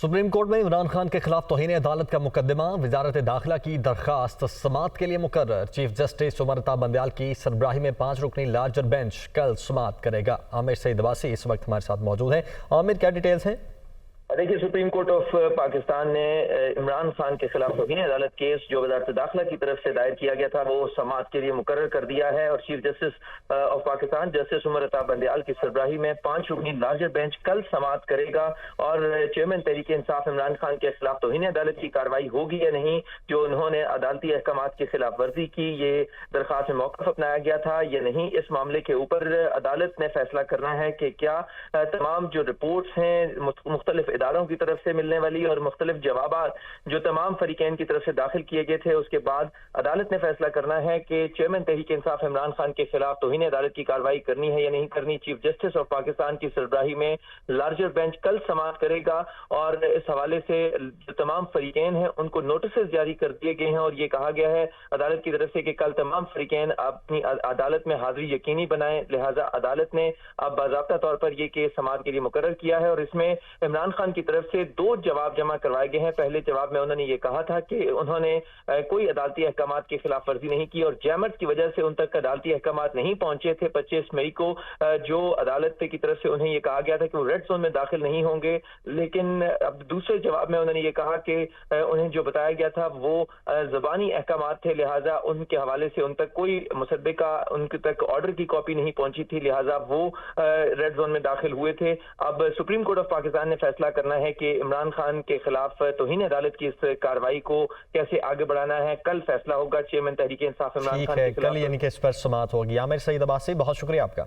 Supreme court میں عمران خان کے خلاف توہین عدالت کا مقدمہ، وزارت داخلہ کی درخواست سماعت کے لیے مقرر۔ چیف جسٹس عمر عطا بندیال کی سربراہی میں 5 رکنی لارجر بینچ کل سماعت کرے گا۔ عامر سعید عباسی اس وقت ہمارے ساتھ موجود ہیں۔ عامر، کیا ڈیٹیلز ہیں؟ دیکھیے، سپریم کورٹ آف پاکستان نے عمران خان کے خلاف توہین عدالت کیس جو وزارت داخلہ کی طرف سے دائر کیا گیا تھا وہ سماعت کے لیے مقرر کر دیا ہے، اور chief justice of Pakistan justice Umar Ata Bandial کی سربراہی میں 5 رکنی لارجر بینچ کل سماعت کرے گا، اور چیئرمین تحریک انصاف عمران خان کے خلاف توہین عدالت کی کارروائی ہوگی یا نہیں، جو انہوں نے عدالتی احکامات کی خلاف ورزی کی، یہ درخواست میں موقف اپنایا گیا تھا یا نہیں، اس معاملے کے اوپر عدالت نے فیصلہ کرنا ہے کہ کیا تمام جو رپورٹس ہیں مختلف اداروں کی طرف سے ملنے والی اور مختلف جوابات جو تمام فریقین کی طرف سے داخل کیے گئے تھے، اس کے بعد عدالت نے فیصلہ کرنا ہے کہ چیئرمین تحریک انصاف عمران خان کے خلاف توہین عدالت کی کارروائی کرنی ہے یا نہیں کرنی۔ چیف جسٹس آف پاکستان کی سربراہی میں لارجر بینچ کل سماعت کرے گا، اور اس حوالے سے جو تمام فریقین ہیں ان کو نوٹسز جاری کر دیے گئے ہیں، اور یہ کہا گیا ہے عدالت کی طرف سے کہ کل تمام فریقین اپنی عدالت میں حاضری یقینی بنائیں۔ لہٰذا عدالت نے اب باضابطہ طور پر یہ کیس سماعت کے لیے مقرر کیا ہے، اور اس میں عمران خان کی طرف سے 2 جواب جمع کروائے گئے ہیں۔ پہلے جواب میں انہوں نے یہ کہا تھا کہ انہوں نے کوئی عدالتی احکامات کی خلاف ورزی نہیں کی، اور جیمرز کی وجہ سے ان تک عدالتی احکامات نہیں پہنچے تھے 25 مئی کو، جو عدالت کی طرف سے انہیں یہ کہا گیا تھا کہ وہ ریڈ زون میں داخل نہیں ہوں گے۔ لیکن اب دوسرے جواب میں انہوں نے یہ کہا کہ انہیں جو بتایا گیا تھا وہ زبانی احکامات تھے، لہٰذا ان کے حوالے سے ان تک کوئی مصدقہ، ان تک آرڈر کی کاپی نہیں پہنچی تھی، لہٰذا وہ ریڈ زون میں داخل ہوئے تھے۔ اب سپریم کورٹ آف پاکستان نے فیصلہ کرنا ہے کہ عمران خان کے خلاف توہین عدالت کی اس کارروائی کو کیسے آگے بڑھانا ہے۔ کل فیصلہ ہوگا چیئرمین تحریک انصاف عمران خان کے خلاف۔ کل یعنی کہ اس پر سماعت ہوگی۔ عامر سعید عباسی، بہت شکریہ آپ کا۔